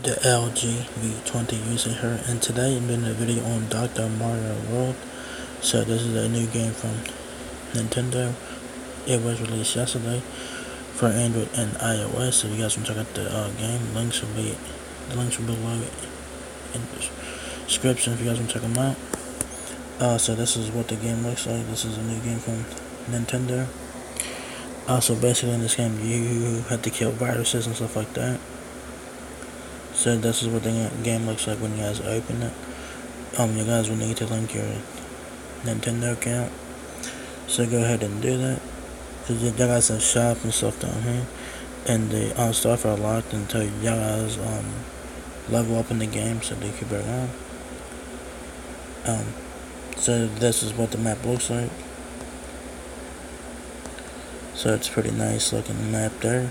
The LG V20 user here, and today I'm doing a video on Dr. Mario World. So this is a new game from Nintendo. It was released yesterday for Android and iOS. So if you guys want to check out the game, the links will be below in the description if you guys want to check them out. So this is what the game looks like. This is a new game from Nintendo. So basically in this game you have to kill viruses and stuff like that. So this is what the game looks like when you guys open it. You guys will need to link your Nintendo account. So go ahead and do that. Cause y'all guys have shop and stuff down here, and the stuff are locked until y'all guys level up in the game, so they keep it on. So this is what the map looks like. So it's pretty nice looking map there.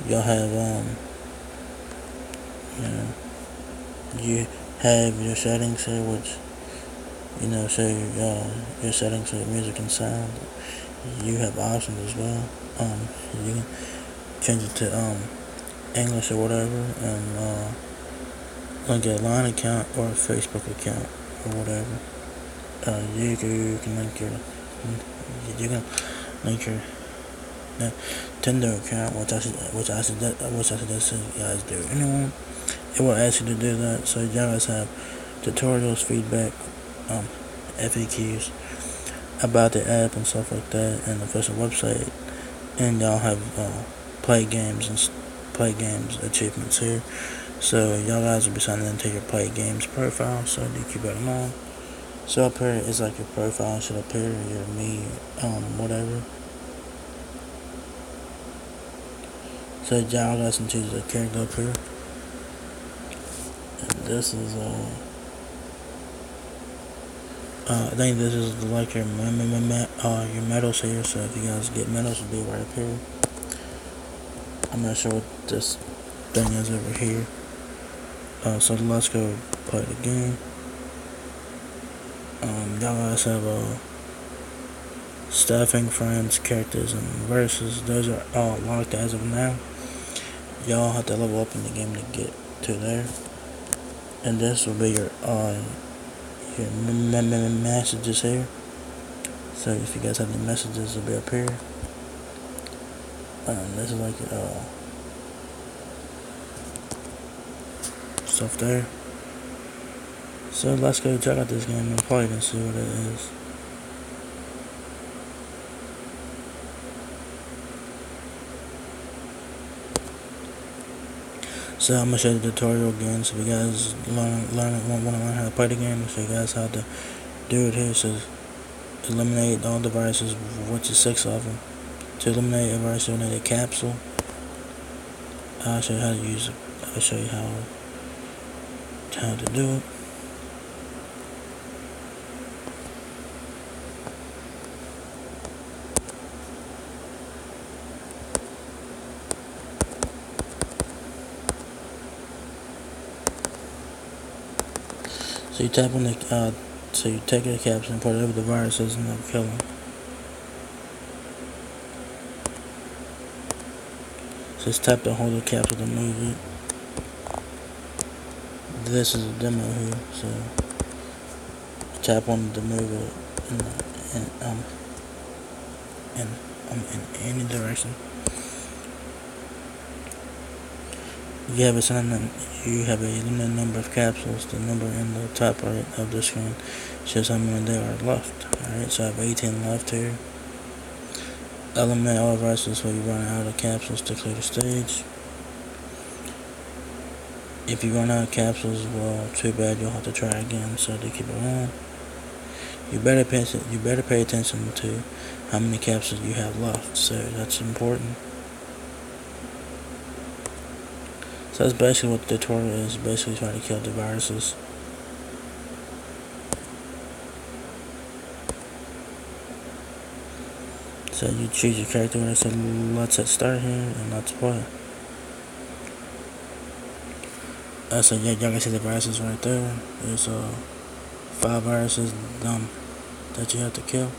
Y'all have you have your settings here, which show your settings for music and sound. You have options as well. You can change it to English or whatever, and like a line account or a Facebook account or whatever. You can link your Nintendo account, which I suggest you guys do. Anyway, it will ask you to do that. So you guys have tutorials, feedback, FAQs about the app and stuff like that, and the official website, and y'all have play games achievements here. So y'all guys will be signing into your play games profile, so you keep it in mind. So up here is like your profile should appear, your me, whatever. So y'all guys can choose a character up here, and this is I think this is like your medals here. So if you guys get medals, it'll be right up here. I'm not sure what this thing is over here. So let's go play the game. Y'all guys have staffing, friends, characters, and verses. Those are all locked as of now. Y'all have to level up in the game to get to there. And this will be your messages here. So if you guys have any messages, it'll be up here. This is like stuff there. So let's go check out this game and play it and see what it is. So I'm gonna show you the tutorial again. So if you guys want to learn how to play the game, I'll show you guys how to do it here. So eliminate all the viruses, which is 6 of them. To eliminate a virus, you need a capsule. I'll show you how to use it. I'll show you how to do it. So you tap on the so you take the capsule and put it over the viruses and they'll kill them. So just tap to hold the capsule to move it. This is a demo here, so tap on to move it in any direction. You have a limited number of capsules. The number in the top right of the screen shows how many there are left. Alright, so I have 18 left here. Eliminate all viruses while you run out of capsules to clear the stage. If you run out of capsules, well, too bad, you'll have to try again, so to keep it on. You better pay attention to how many capsules you have left, so that's important. So that's basically what the tutorial is, basically trying to kill the viruses. So you choose your character and so let's hit start here and let's play. So yeah, y'all can see the viruses right there. There's 5 viruses that you have to kill.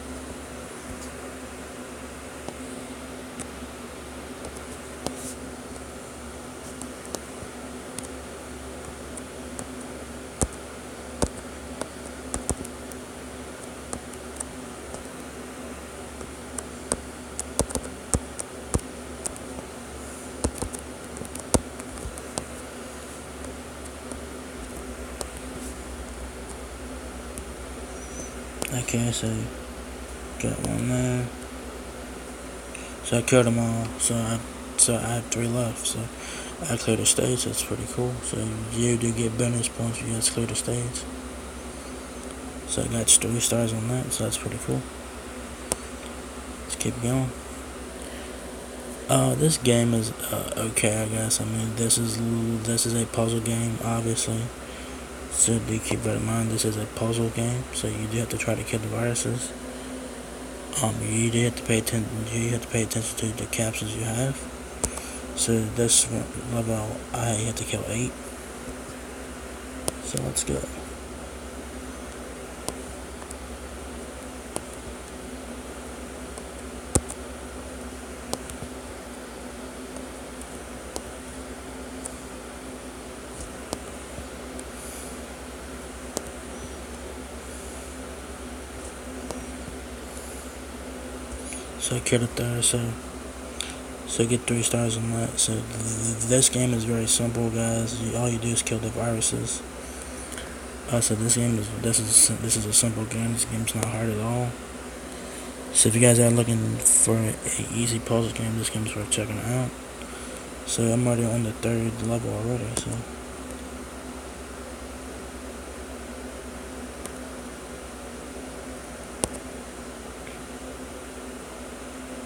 Okay, so got one there. So I killed them all. So I have 3 left. So I cleared the stage. That's pretty cool. So you do get bonus points if you guys clear the stage. So I got 3 stars on that. So that's pretty cool. Let's keep going. This game is okay, I guess. I mean, this is a puzzle game, obviously. So do keep that in mind. This is a puzzle game, so you do have to try to kill the viruses. You do have to pay attention. You have to pay attention to the capsules you have. So this level, I have to kill 8. So let's go. So I killed it there. So get 3 stars on that. So this game is very simple, guys. All you do is kill the viruses. So this is a simple game. This game's not hard at all. So if you guys are looking for an easy puzzle game, this game's worth checking out. So I'm already on the 3rd level already. So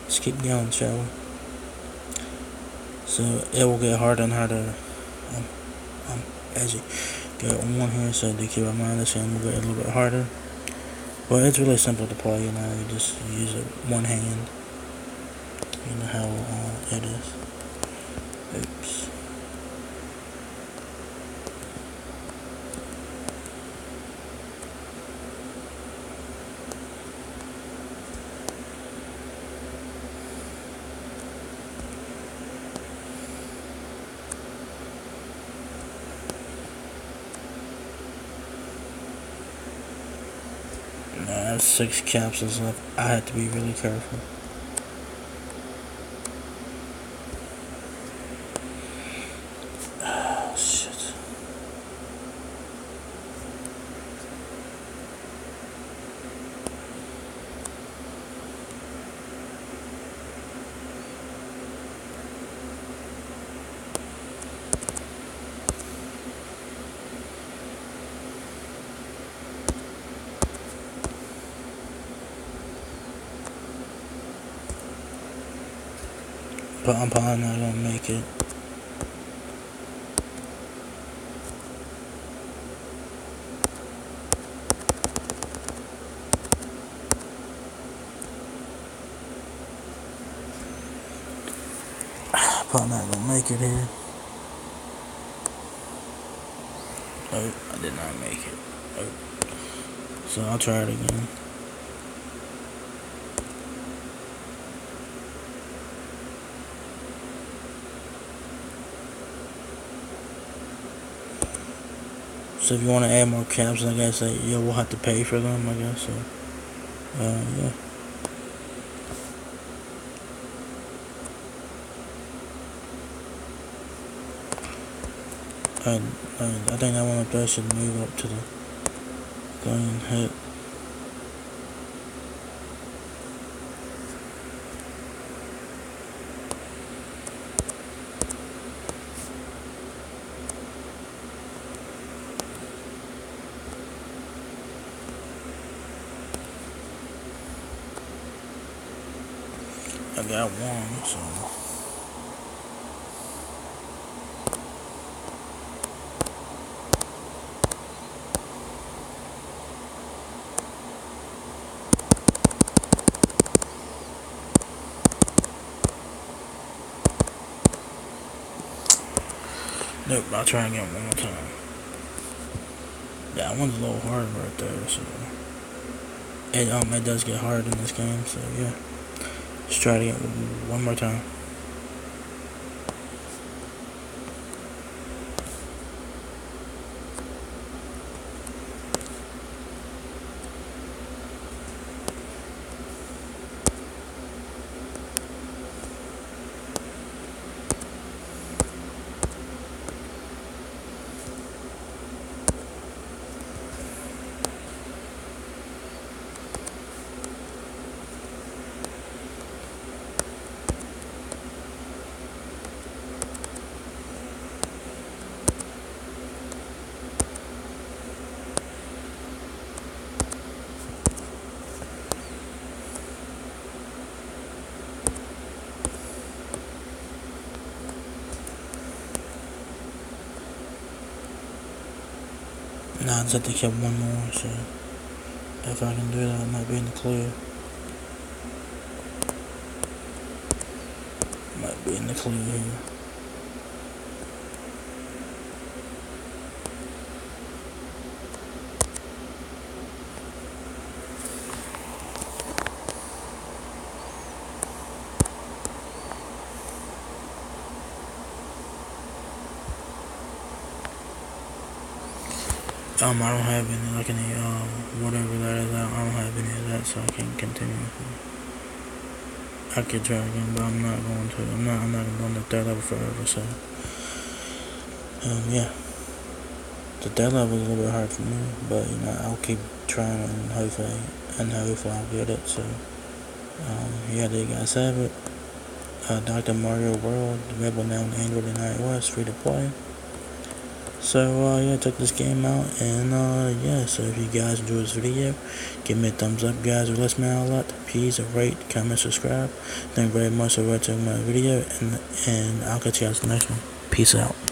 let's keep going, shall we? So it will get harder and harder as you get on here. So do keep in mind this game will get a little bit harder. But it's really simple to play, you know. You just use it one hand. You know how it is. Oops. I have 6 capsules left. I have to be really careful. Oh, shit. But I'm probably not gonna make it. Probably not gonna make it here. Oh, I did not make it. Oh. So I'll try it again. So if you want to add more capsules, I guess you will have to pay for them, I guess. So, yeah. I think that one up there should move up to the green hit. I got one, so. Nope, I'll try again one more time. That one's a little hard right there, so. It does get hard in this game, so yeah. Let's try it again one more time. Now I just have to kill one more, so if I can do that, I might be in the clear. Might be in the clear here. I don't have any, like any, whatever that is, I don't have any of that, so I can't continue. I could try again, but I'm not going to. I'm not going to third level forever, so, yeah. The third level is a little bit hard for me, but, you know, I'll keep trying and hopefully I'll get it, so, yeah, there you guys have it. Dr. Mario World, available now on Android and iOS, free to play. So, yeah, check this game out, and, yeah, so if you guys enjoyed this video, give me a thumbs up, guys, or let me out a lot. Please rate, comment, subscribe. Thank you very much for watching my video, and I'll catch you guys in the next one. Peace out.